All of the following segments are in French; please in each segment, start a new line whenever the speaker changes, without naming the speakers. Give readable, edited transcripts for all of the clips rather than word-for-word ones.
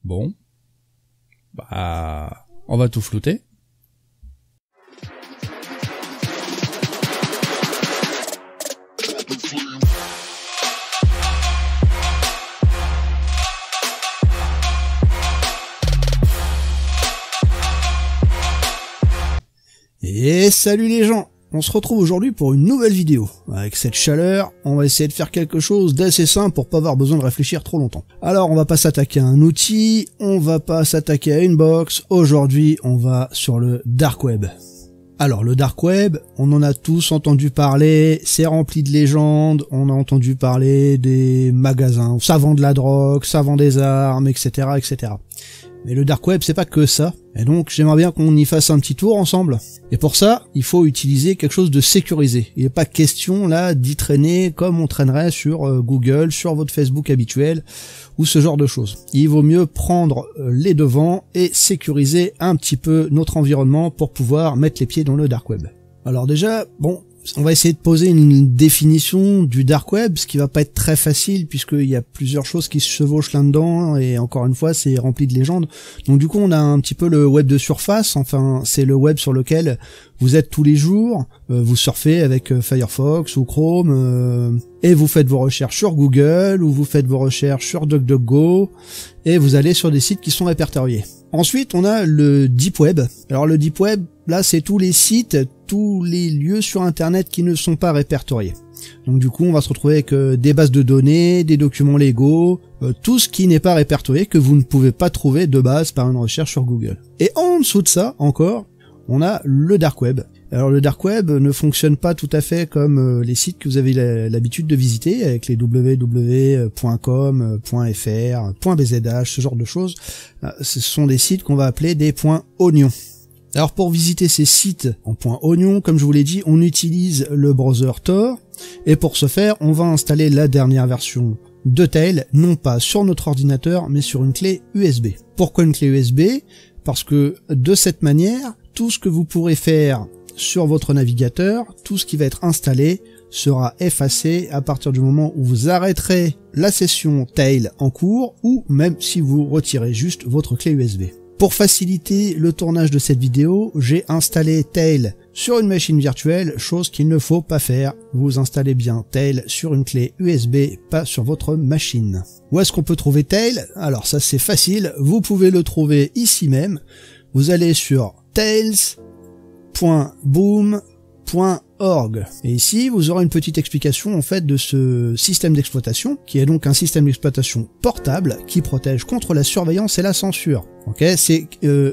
Bon. Bah, on va tout flouter. Et salut les gens, on se retrouve aujourd'hui pour une nouvelle vidéo. Avec cette chaleur, on va essayer de faire quelque chose d'assez simple pour pas avoir besoin de réfléchir trop longtemps. Alors on va pas s'attaquer à un outil, on va pas s'attaquer à une box, aujourd'hui on va sur le dark web. Alors le dark web, on en a tous entendu parler, c'est rempli de légendes, on a entendu parler des magasins, ça vend de la drogue, ça vend des armes, etc. etc. Mais le dark web, c'est pas que ça. Et donc, j'aimerais bien qu'on y fasse un petit tour ensemble. Et pour ça, il faut utiliser quelque chose de sécurisé. Il n'est pas question, là, d'y traîner comme on traînerait sur Google, sur votre Facebook habituel, ou ce genre de choses. Il vaut mieux prendre les devants et sécuriser un petit peu notre environnement pour pouvoir mettre les pieds dans le dark web. Alors déjà, bon, on va essayer de poser une définition du dark web, ce qui va pas être très facile puisqu'il y a plusieurs choses qui se chevauchent là-dedans et encore une fois c'est rempli de légendes. Donc du coup on a un petit peu le web de surface, enfin c'est le web sur lequel vous êtes tous les jours, vous surfez avec Firefox ou Chrome et vous faites vos recherches sur Google ou vous faites vos recherches sur DuckDuckGo et vous allez sur des sites qui sont répertoriés. Ensuite, on a le Deep Web. Alors le Deep Web, là, c'est tous les sites, tous les lieux sur Internet qui ne sont pas répertoriés. Donc du coup, on va se retrouver avec des bases de données, des documents légaux, tout ce qui n'est pas répertorié, que vous ne pouvez pas trouver de base par une recherche sur Google. Et en dessous de ça, encore, on a le Dark Web. Alors le Dark Web ne fonctionne pas tout à fait comme les sites que vous avez l'habitude de visiter, avec les www.com, .fr, .bzh, ce genre de choses. Ce sont des sites qu'on va appeler des .oignons. Alors pour visiter ces sites en .oignon, comme je vous l'ai dit, on utilise le browser Tor, et pour ce faire, on va installer la dernière version de Tail, non pas sur notre ordinateur, mais sur une clé USB. Pourquoi une clé USB? Parce que de cette manière, tout ce que vous pourrez faire sur votre navigateur, tout ce qui va être installé sera effacé à partir du moment où vous arrêterez la session Tail en cours ou même si vous retirez juste votre clé USB. Pour faciliter le tournage de cette vidéo, j'ai installé Tail sur une machine virtuelle, chose qu'il ne faut pas faire. Vous installez bien Tail sur une clé USB, pas sur votre machine. Où est-ce qu'on peut trouver Tail? Alors ça c'est facile, vous pouvez le trouver ici même. Vous allez sur tails.boom.org et ici vous aurez une petite explication en fait de ce système d'exploitation qui est donc un système d'exploitation portable qui protège contre la surveillance et la censure. Okay, c'est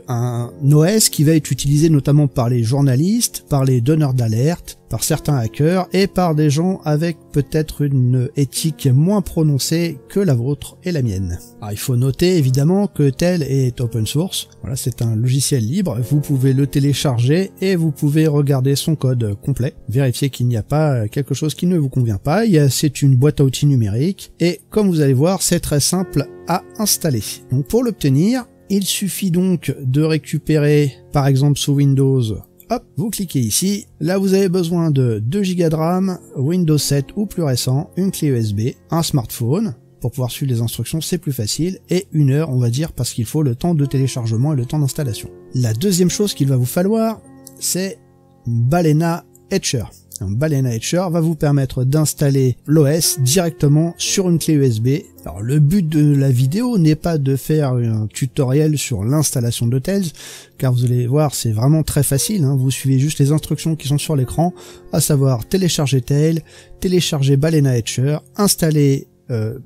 un OS qui va être utilisé notamment par les journalistes, par les donneurs d'alerte, par certains hackers et par des gens avec peut-être une éthique moins prononcée que la vôtre et la mienne. Alors, il faut noter évidemment que Tail est open source. Voilà, c'est un logiciel libre. Vous pouvez le télécharger et vous pouvez regarder son code complet, vérifier qu'il n'y a pas quelque chose qui ne vous convient pas. C'est une boîte à outils numérique et comme vous allez voir, c'est très simple à installer. Donc pour l'obtenir, il suffit donc de récupérer, par exemple sous Windows, hop, vous cliquez ici, là vous avez besoin de 2 Go de RAM, Windows 7 ou plus récent, une clé USB, un smartphone, pour pouvoir suivre les instructions c'est plus facile, et 1 heure on va dire parce qu'il faut le temps de téléchargement et le temps d'installation. La deuxième chose qu'il va vous falloir, c'est Balena Etcher. Un Balena Etcher va vous permettre d'installer l'OS directement sur une clé USB. Alors le but de la vidéo n'est pas de faire un tutoriel sur l'installation de Tails, car vous allez voir c'est vraiment très facile, hein. Vous suivez juste les instructions qui sont sur l'écran, à savoir télécharger Tails, télécharger Balena Etcher, installer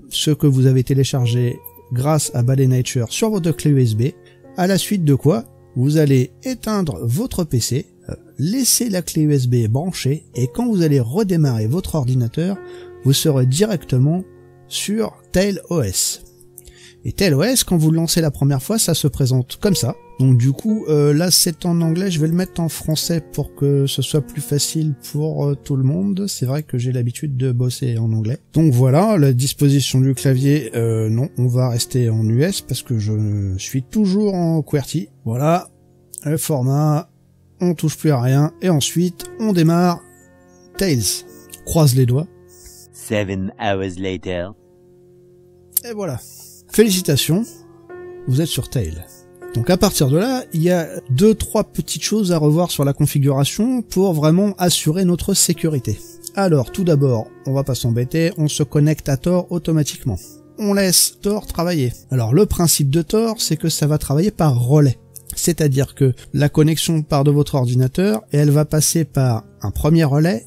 ce que vous avez téléchargé grâce à Balena Etcher sur votre clé USB, à la suite de quoi vous allez éteindre votre PC, laissez la clé USB branchée et quand vous allez redémarrer votre ordinateur, vous serez directement sur Tail OS. Et Tail OS, quand vous le lancez la première fois, ça se présente comme ça. Donc du coup, là c'est en anglais, je vais le mettre en français pour que ce soit plus facile pour tout le monde. C'est vrai que j'ai l'habitude de bosser en anglais. Donc voilà, la disposition du clavier, non, on va rester en US parce que je suis toujours en QWERTY. Voilà, le format, on touche plus à rien et ensuite on démarre Tails. Croise les doigts.
7 hours later.
Et voilà. Félicitations. vous êtes sur Tail. Donc à partir de là, il y a 2-3 petites choses à revoir sur la configuration pour vraiment assurer notre sécurité. Alors tout d'abord, on va pas s'embêter, on se connecte à Tor automatiquement. On laisse Tor travailler. Alors le principe de Tor, c'est que ça va travailler par relais. C'est-à-dire que la connexion part de votre ordinateur et elle va passer par un premier relais,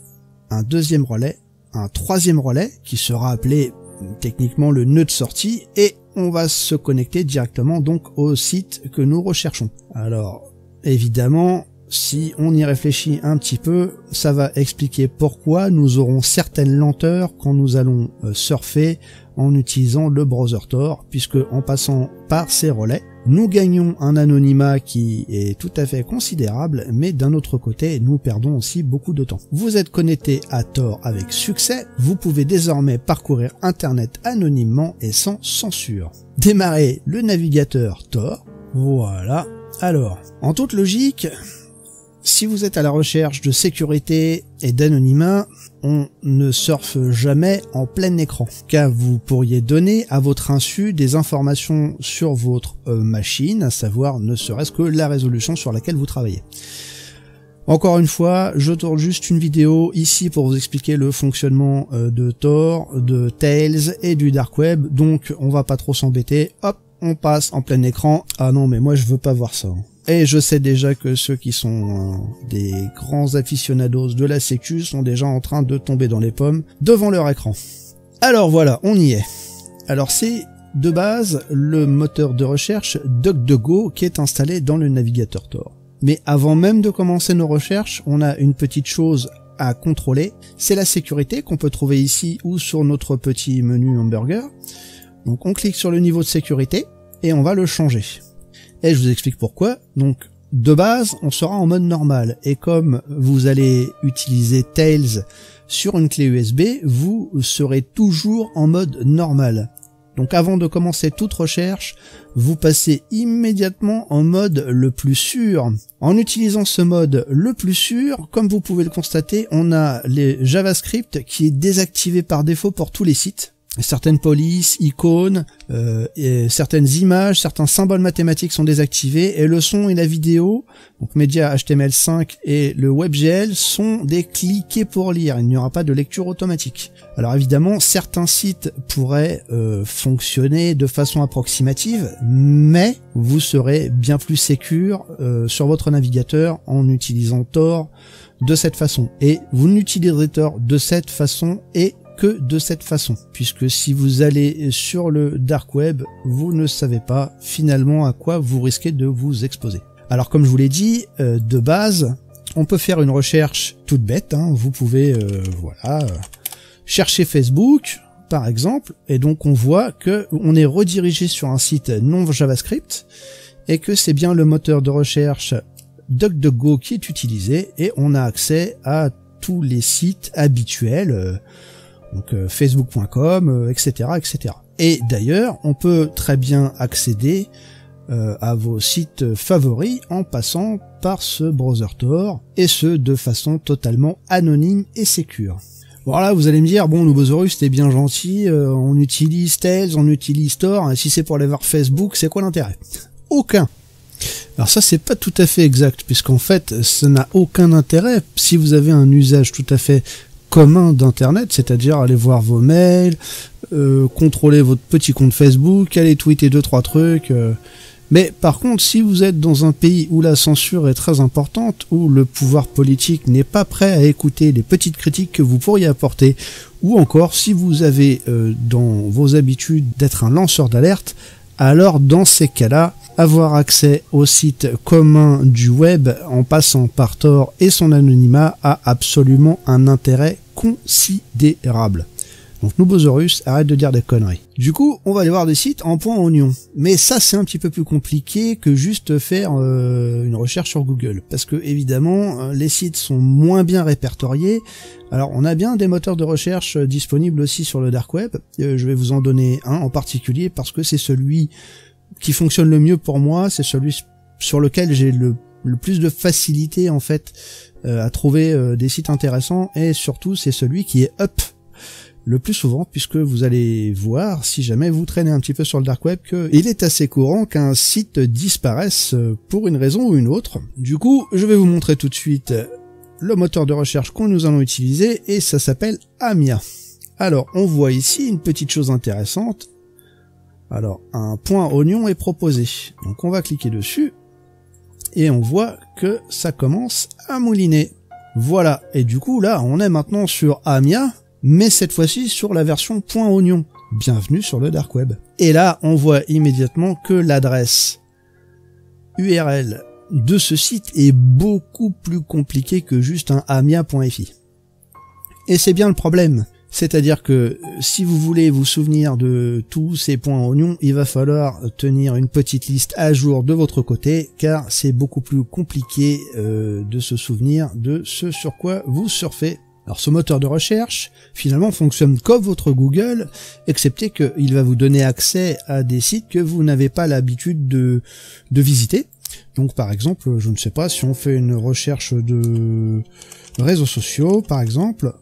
un deuxième relais, un troisième relais qui sera appelé techniquement le nœud de sortie et on va se connecter directement donc au site que nous recherchons. Alors évidemment, si on y réfléchit un petit peu, ça va expliquer pourquoi nous aurons certaines lenteurs quand nous allons surfer en utilisant le browser Tor, puisque en passant par ces relais, nous gagnons un anonymat qui est tout à fait considérable, mais d'un autre côté, nous perdons aussi beaucoup de temps. Vous êtes connecté à Tor avec succès, vous pouvez désormais parcourir Internet anonymement et sans censure. Démarrez le navigateur Tor, voilà. Alors, en toute logique, si vous êtes à la recherche de sécurité et d'anonymat, on ne surfe jamais en plein écran, car vous pourriez donner à votre insu des informations sur votre machine, à savoir ne serait-ce que la résolution sur laquelle vous travaillez. Encore une fois, je tourne juste une vidéo ici pour vous expliquer le fonctionnement de Tor, de Tails et du Dark Web, donc on va pas trop s'embêter, hop, on passe en plein écran. Ah non mais moi je veux pas voir ça. Et je sais déjà que ceux qui sont des grands aficionados de la sécu sont déjà en train de tomber dans les pommes devant leur écran. Alors voilà, on y est. Alors c'est de base le moteur de recherche DuckDuckGo qui est installé dans le navigateur Tor. Mais avant même de commencer nos recherches, on a une petite chose à contrôler, c'est la sécurité qu'on peut trouver ici ou sur notre petit menu hamburger. Donc on clique sur le niveau de sécurité et on va le changer. Et je vous explique pourquoi. Donc de base, on sera en mode normal. Et comme vous allez utiliser Tails sur une clé USB, vous serez toujours en mode normal. Donc avant de commencer toute recherche, vous passez immédiatement en mode le plus sûr. En utilisant ce mode le plus sûr, comme vous pouvez le constater, on a les JavaScript qui est désactivé par défaut pour tous les sites. Certaines polices, icônes, et certaines images, certains symboles mathématiques sont désactivés et le son et la vidéo, donc média HTML5 et le WebGL sont des cliquets pour lire, il n'y aura pas de lecture automatique. Alors évidemment, certains sites pourraient fonctionner de façon approximative, mais vous serez bien plus sécure sur votre navigateur en utilisant Tor de cette façon. Et vous n'utiliserez Tor de cette façon et que de cette façon, puisque si vous allez sur le Dark Web, vous ne savez pas finalement à quoi vous risquez de vous exposer. Alors comme je vous l'ai dit, de base, on peut faire une recherche toute bête, hein. Vous pouvez chercher Facebook, par exemple, et donc on voit que on est redirigé sur un site non JavaScript, et que c'est bien le moteur de recherche DuckDuckGo qui est utilisé, et on a accès à tous les sites habituels, donc facebook.com, etc., etc. Et d'ailleurs, on peut très bien accéder à vos sites favoris en passant par ce browser Tor, et ce de façon totalement anonyme et sécure. Voilà, vous allez me dire, bon, Nubosaurus, c'était bien gentil, on utilise Tails, on utilise Tor, et si c'est pour aller voir Facebook, c'est quoi l'intérêt? Aucun. Alors ça, c'est pas tout à fait exact, puisqu'en fait, ça n'a aucun intérêt si vous avez un usage tout à fait commun d'internet, c'est-à-dire aller voir vos mails, contrôler votre petit compte Facebook, aller tweeter 2-3 trucs. Mais par contre, si vous êtes dans un pays où la censure est très importante, où le pouvoir politique n'est pas prêt à écouter les petites critiques que vous pourriez apporter, ou encore si vous avez dans vos habitudes d'être un lanceur d'alerte, alors dans ces cas-là, avoir accès au site commun du web en passant par Tor et son anonymat a absolument un intérêt considérable. Donc Nubosaurus, arrête de dire des conneries. Du coup, on va aller voir des sites en point oignon. Mais ça, c'est un petit peu plus compliqué que juste faire une recherche sur Google. Parce que, évidemment, les sites sont moins bien répertoriés. Alors, on a bien des moteurs de recherche disponibles aussi sur le Dark Web. Je vais vous en donner un en particulier parce que c'est celui qui fonctionne le mieux pour moi. C'est celui sur lequel j'ai le plus de facilité, en fait, à trouver des sites intéressants. Et surtout, c'est celui qui est up le plus souvent, puisque vous allez voir, si jamais vous traînez un petit peu sur le dark web, qu'il est assez courant qu'un site disparaisse pour une raison ou une autre. Du coup, je vais vous montrer tout de suite le moteur de recherche que nous allons utiliser, et ça s'appelle Amia. Alors, on voit ici une petite chose intéressante. Alors, un point oignon est proposé. Donc, on va cliquer dessus, et on voit que ça commence à mouliner. Voilà, et du coup, là, on est maintenant sur Amia, mais cette fois-ci sur la version .oignon. Bienvenue sur le dark web. Et là, on voit immédiatement que l'adresse URL de ce site est beaucoup plus compliquée que juste un amia.fi. Et c'est bien le problème. C'est-à-dire que si vous voulez vous souvenir de tous ces points oignons, il va falloir tenir une petite liste à jour de votre côté, car c'est beaucoup plus compliqué de se souvenir de ce sur quoi vous surfez. Alors ce moteur de recherche, finalement, fonctionne comme votre Google, excepté qu'il va vous donner accès à des sites que vous n'avez pas l'habitude de visiter. Donc par exemple, je ne sais pas, si on fait une recherche de réseaux sociaux, par exemple,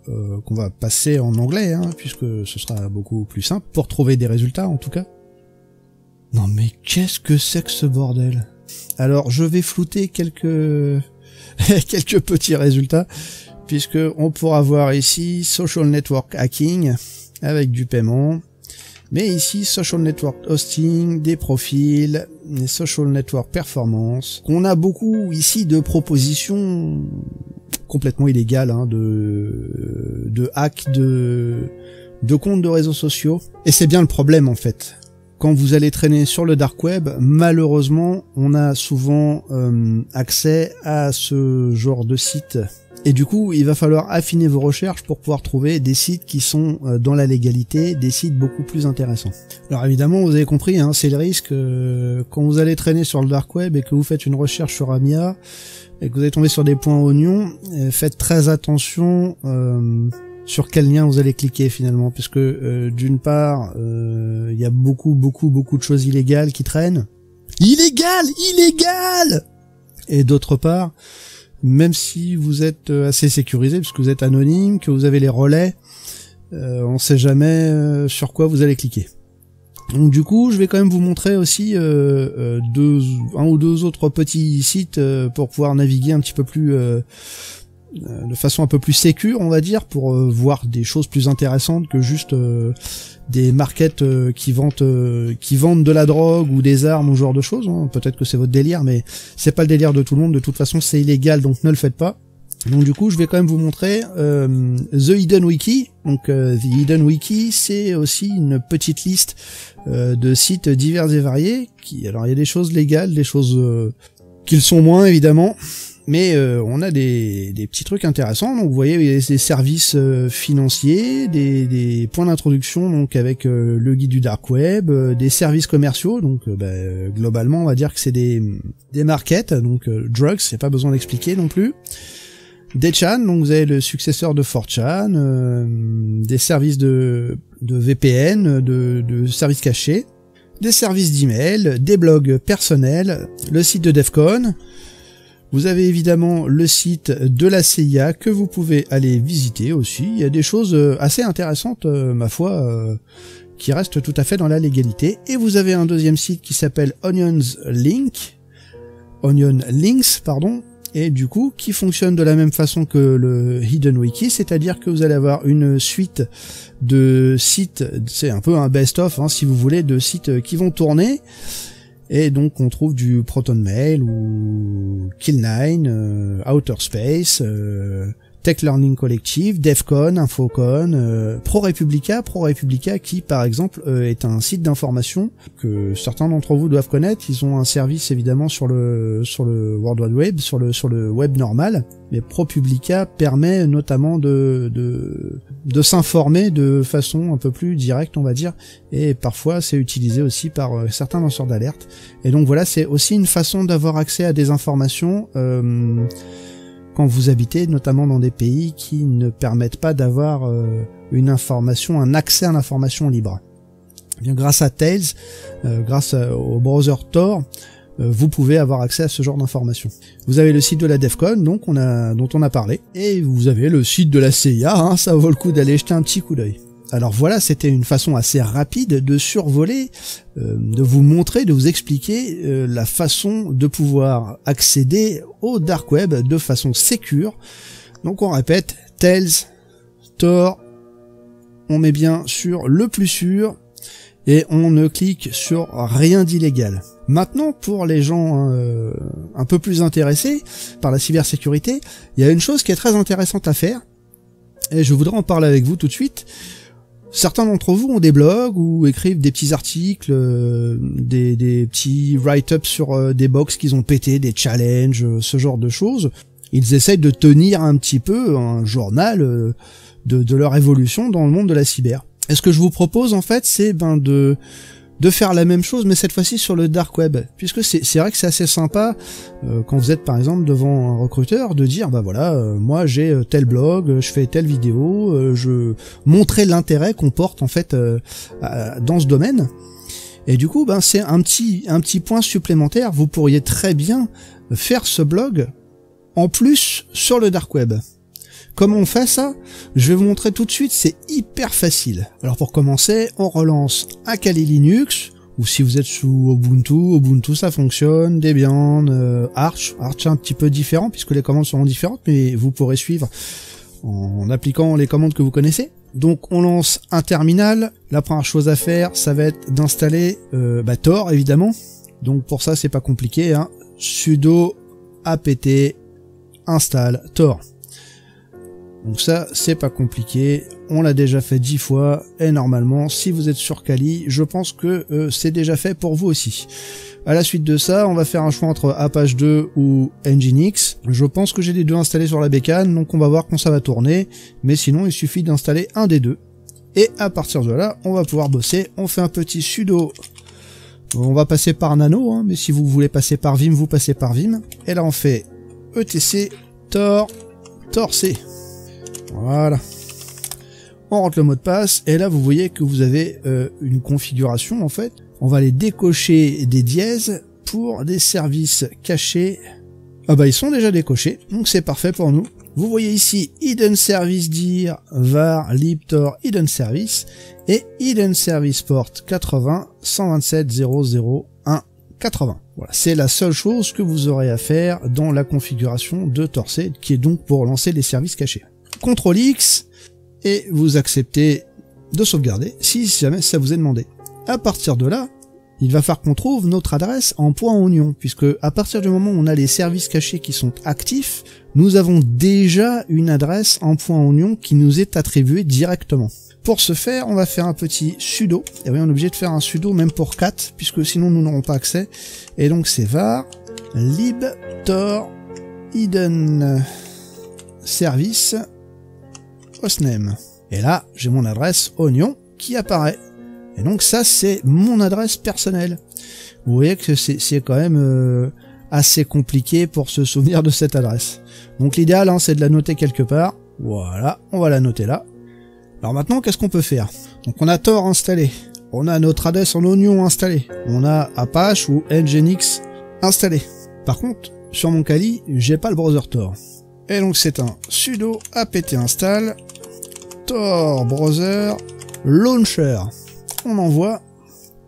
qu'on va passer en anglais, hein, puisque ce sera beaucoup plus simple, pour trouver des résultats en tout cas. Non mais qu'est-ce que c'est que ce bordel? Alors je vais flouter quelques quelques petits résultats, puisque on pourra voir ici Social Network Hacking avec du paiement, mais ici Social Network Hosting, des profils, des Social Network Performance. On a beaucoup ici de propositions complètement illégales, hein, de hack de comptes de réseaux sociaux, et c'est bien le problème en fait. Quand vous allez traîner sur le dark web, malheureusement, on a souvent accès à ce genre de site. Et du coup, il va falloir affiner vos recherches pour pouvoir trouver des sites qui sont dans la légalité, des sites beaucoup plus intéressants. Alors évidemment, vous avez compris, hein, c'est le risque quand vous allez traîner sur le dark web et que vous faites une recherche sur Amia et que vous allez tomber sur des points oignons, faites très attention sur quel lien vous allez cliquer finalement, puisque d'une part, il y a beaucoup de choses illégales qui traînent. Illégal. Et d'autre part, même si vous êtes assez sécurisé, puisque vous êtes anonyme, que vous avez les relais, on ne sait jamais sur quoi vous allez cliquer. Donc du coup, je vais quand même vous montrer aussi un ou deux autres petits sites pour pouvoir naviguer un petit peu plus de façon un peu plus sécure, on va dire, pour voir des choses plus intéressantes que juste des markets qui vendent de la drogue ou des armes ou ce genre de choses, hein. Peut-être que c'est votre délire, mais c'est pas le délire de tout le monde. De toute façon, c'est illégal, donc ne le faites pas. Donc du coup, je vais quand même vous montrer The Hidden Wiki. Donc The Hidden Wiki, c'est aussi une petite liste de sites divers et variés. Alors il y a des choses légales, des choses qui le sont moins évidemment. Mais on a des petits trucs intéressants. Donc vous voyez, il y a des services financiers, des points d'introduction, donc avec le guide du dark web, des services commerciaux. Donc globalement, on va dire que c'est des markets, donc drugs, c'est pas besoin d'expliquer non plus. Des chan, donc vous avez le successeur de 4chan, des services de VPN, de services cachés, des services d'email, des blogs personnels, le site de DEFCON. Vous avez évidemment le site de la CIA que vous pouvez aller visiter aussi. Il y a des choses assez intéressantes, ma foi, qui restent tout à fait dans la légalité. Et vous avez un deuxième site qui s'appelle Onion Links, et du coup, qui fonctionne de la même façon que le Hidden Wiki, c'est-à-dire que vous allez avoir une suite de sites, c'est un peu un best-of, hein, si vous voulez, de sites qui vont tourner. Et donc on trouve du Proton Mail ou Kill9, Outer Space, Tech Learning Collective, DEFCON, Infocon, ProRepublica qui par exemple est un site d'information que certains d'entre vous doivent connaître. Ils ont un service évidemment sur le World Wide Web, sur le web normal, mais ProPublica permet notamment de s'informer de façon un peu plus directe, on va dire, et parfois c'est utilisé aussi par certains lanceurs d'alerte. Et donc voilà, c'est aussi une façon d'avoir accès à des informations quand vous habitez notamment dans des pays qui ne permettent pas d'avoir un accès à l'information libre. Bien, grâce à Tails, grâce au browser Tor, vous pouvez avoir accès à ce genre d'informations. Vous avez le site de la DEFCON, dont on a parlé, et vous avez le site de la CIA, hein, ça vaut le coup d'aller jeter un petit coup d'œil. Alors voilà, c'était une façon assez rapide de survoler, de vous montrer, de vous expliquer la façon de pouvoir accéder au dark web de façon sécure. Donc on répète, Tails, Tor, on met bien sur le plus sûr et on ne clique sur rien d'illégal. Maintenant, pour les gens un peu plus intéressés par la cybersécurité, il y a une chose qui est très intéressante à faire et je voudrais en parler avec vous tout de suite. Certains d'entre vous ont des blogs ou écrivent des petits articles, des petits write-ups sur des box qu'ils ont pété, des challenges, ce genre de choses. Ils essayent de tenir un petit peu un journal de leur évolution dans le monde de la cyber. Et ce que je vous propose en fait, c'est de faire la même chose, mais cette fois-ci sur le dark web, puisque c'est vrai que c'est assez sympa quand vous êtes par exemple devant un recruteur de dire bah voilà, moi j'ai tel blog, je fais telle vidéo, je montrer l'intérêt qu'on porte en fait dans ce domaine. Et du coup, ben c'est un petit point supplémentaire. Vous pourriez très bien faire ce blog en plus sur le dark web. Comment on fait ça? Je vais vous montrer tout de suite, c'est hyper facile. Alors pour commencer, on relance un Kali Linux, ou si vous êtes sous Ubuntu ça fonctionne, Debian, Arch est un petit peu différent puisque les commandes seront différentes, mais vous pourrez suivre en appliquant les commandes que vous connaissez. Donc on lance un terminal, la première chose à faire, ça va être d'installer Tor évidemment. Donc pour ça c'est pas compliqué, hein. Sudo apt install Tor. Donc ça, c'est pas compliqué, on l'a déjà fait 10 fois, et normalement, si vous êtes sur Kali, je pense que c'est déjà fait pour vous aussi. À la suite de ça, on va faire un choix entre Apache 2 ou Nginx. Je pense que j'ai les deux installés sur la bécane, donc on va voir quand ça va tourner, mais sinon, il suffit d'installer un des deux. Et à partir de là, on va pouvoir bosser, on fait un petit sudo. On va passer par Nano, hein, mais si vous voulez passer par Vim, vous passez par Vim. Et là, on fait etc torc. Voilà. On rentre le mot de passe et là vous voyez que vous avez une configuration en fait. On va aller décocher des dièses pour des services cachés. Ah bah ils sont déjà décochés, donc c'est parfait pour nous. Vous voyez ici Hidden Service dir var libtor Hidden Service et Hidden Service port 80 127.0.0.1 80. Voilà, c'est la seule chose que vous aurez à faire dans la configuration de Torc, qui est donc pour lancer les services cachés. CTRL X et vous acceptez de sauvegarder si jamais ça vous est demandé. À partir de là, il va falloir qu'on trouve notre adresse en .oignon, puisque à partir du moment où on a les services cachés qui sont actifs, nous avons déjà une adresse en .oignon qui nous est attribuée directement. Pour ce faire, on va faire un petit sudo. Et oui, on est obligé de faire un sudo même pour cat, puisque sinon nous n'aurons pas accès. Et donc c'est var libtor hidden service hostname. Et là, j'ai mon adresse oignon qui apparaît. Et donc ça, c'est mon adresse personnelle. Vous voyez que c'est quand même assez compliqué pour se souvenir de cette adresse. Donc l'idéal, hein, c'est de la noter quelque part. Voilà, on va la noter là. Alors maintenant, qu'est-ce qu'on peut faire? Donc on a Tor installé. On a notre adresse en oignon installée. On a Apache ou Nginx installé. Par contre, sur mon Kali, j'ai pas le browser Tor. Et donc c'est un sudo apt install Tor browser launcher. On envoie,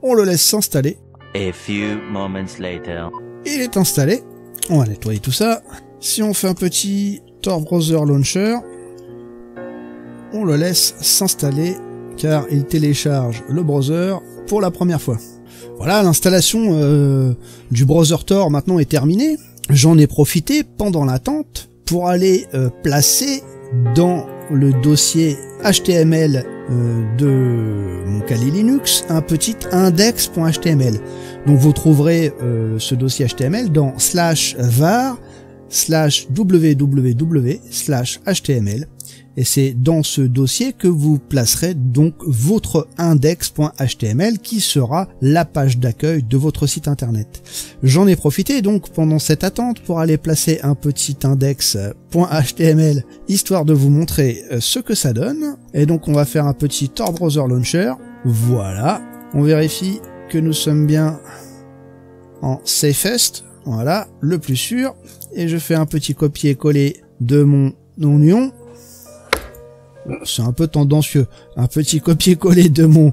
on le laisse s'installer.
A few moments later.
Il est installé. On va nettoyer tout ça. Si on fait un petit Tor browser launcher, on le laisse s'installer car il télécharge le browser pour la première fois. Voilà, l'installation du browser Tor maintenant est terminée. J'en ai profité pendant l'attente pour aller placer dans le dossier HTML de mon Kali Linux un petit index.html. Donc vous trouverez ce dossier HTML dans /var/www/html et c'est dans ce dossier que vous placerez donc votre index.html qui sera la page d'accueil de votre site internet. J'en ai profité donc pendant cette attente pour aller placer un petit index.html histoire de vous montrer ce que ça donne. Et donc on va faire un petit Tor Browser Launcher. Voilà, on vérifie que nous sommes bien en safest, voilà, le plus sûr. Et je fais un petit copier-coller de mon oignon. c'est un peu tendancieux. Un petit copier-coller de mon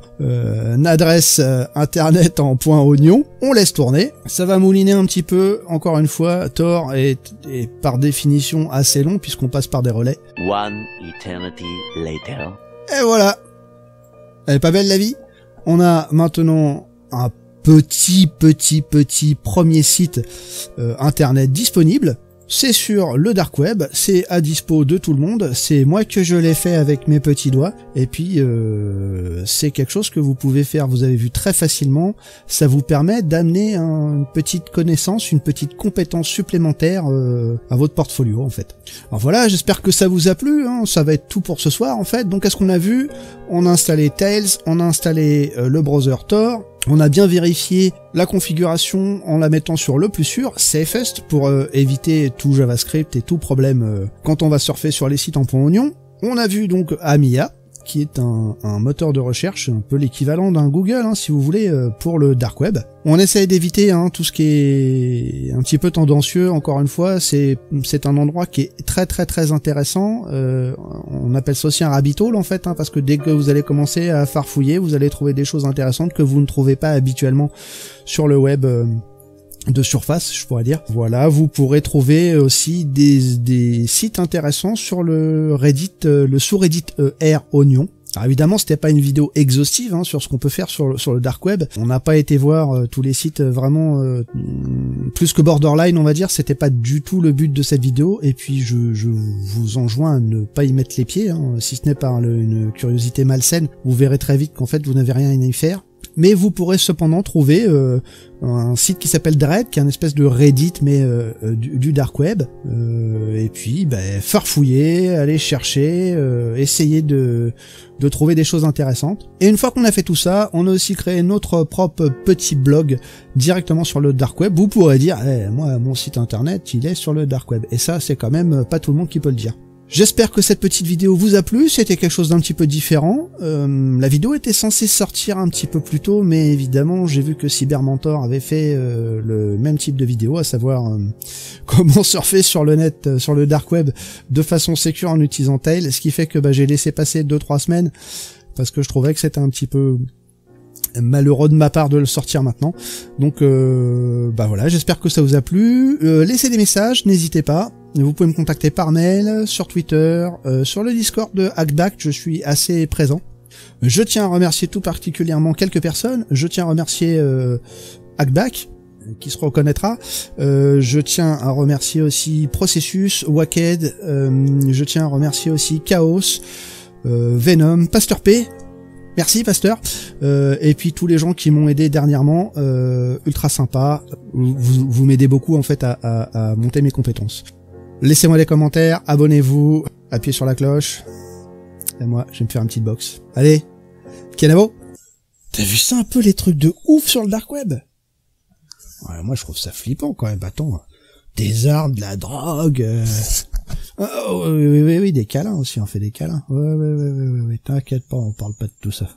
adresse internet en .oignon. On laisse tourner. Ça va mouliner un petit peu. Encore une fois, Tor est par définition assez long puisqu'on passe par des relais.
One eternity later.
Et voilà. Elle est pas belle la vie? On a maintenant un petit premier site internet disponible. C'est sur le dark web, c'est à dispo de tout le monde, c'est moi que je l'ai fait avec mes petits doigts, et puis c'est quelque chose que vous pouvez faire, vous avez vu très facilement, ça vous permet d'amener une petite connaissance, une petite compétence supplémentaire à votre portfolio en fait. Alors voilà, j'espère que ça vous a plu, hein, ça va être tout pour ce soir en fait. Donc qu'est-ce qu'on a vu? On a installé Tails, on a installé le browser Tor. On a bien vérifié la configuration en la mettant sur le plus sûr, safest, pour éviter tout JavaScript et tout problème quand on va surfer sur les sites en .oignon. On a vu donc Amia, qui est un moteur de recherche, un peu l'équivalent d'un Google, hein, si vous voulez, pour le dark web. On essaye d'éviter tout ce qui est un petit peu tendancieux, encore une fois, c'est un endroit qui est très intéressant, on appelle ça aussi un rabbit hole en fait, parce que dès que vous allez commencer à farfouiller, vous allez trouver des choses intéressantes que vous ne trouvez pas habituellement sur le web de surface, je pourrais dire. Voilà, vous pourrez trouver aussi des sites intéressants sur le Reddit, le sous-Reddit r/oignon. Alors évidemment, c'était pas une vidéo exhaustive sur ce qu'on peut faire sur le dark web. On n'a pas été voir tous les sites vraiment plus que borderline, on va dire. C'était pas du tout le but de cette vidéo. Et puis je vous enjoins à ne pas y mettre les pieds, si ce n'est par une curiosité malsaine. Vous verrez très vite qu'en fait vous n'avez rien à y faire. Mais vous pourrez cependant trouver un site qui s'appelle Dread, qui est une espèce de Reddit mais du dark web. Et puis farfouiller, aller chercher, essayer de trouver des choses intéressantes. Et une fois qu'on a fait tout ça, on a aussi créé notre propre petit blog directement sur le dark web. Vous pourrez dire, moi mon site internet il est sur le dark web. Et ça c'est quand même pas tout le monde qui peut le dire. J'espère que cette petite vidéo vous a plu, c'était quelque chose d'un petit peu différent. La vidéo était censée sortir un petit peu plus tôt, mais évidemment j'ai vu que Cybermentor avait fait le même type de vidéo, à savoir comment surfer sur le net, sur le dark web de façon sécure en utilisant Tail, ce qui fait que j'ai laissé passer 2-3 semaines, parce que je trouvais que c'était un petit peu malheureux de ma part de le sortir maintenant. Donc voilà, j'espère que ça vous a plu. Laissez des messages, n'hésitez pas. Vous pouvez me contacter par mail, sur Twitter, sur le Discord de Hackback, je suis assez présent. Je tiens à remercier tout particulièrement quelques personnes. Je tiens à remercier Hackback, qui se reconnaîtra. Je tiens à remercier aussi Processus, Wacked. Je tiens à remercier aussi Chaos, Venom, Pasteur P. Merci Pasteur, et puis tous les gens qui m'ont aidé dernièrement, ultra sympa, vous m'aidez beaucoup en fait à monter mes compétences. Laissez-moi des commentaires, abonnez-vous, appuyez sur la cloche, et moi je vais me faire une petite box. Allez, Kianavo, t'as vu ça un peu les trucs de ouf sur le dark web? Ouais, moi je trouve ça flippant quand même, attends, des armes, de la drogue... Oh, oui, des câlins aussi, on fait des câlins. Ouais, t'inquiète pas, on parle pas de tout ça.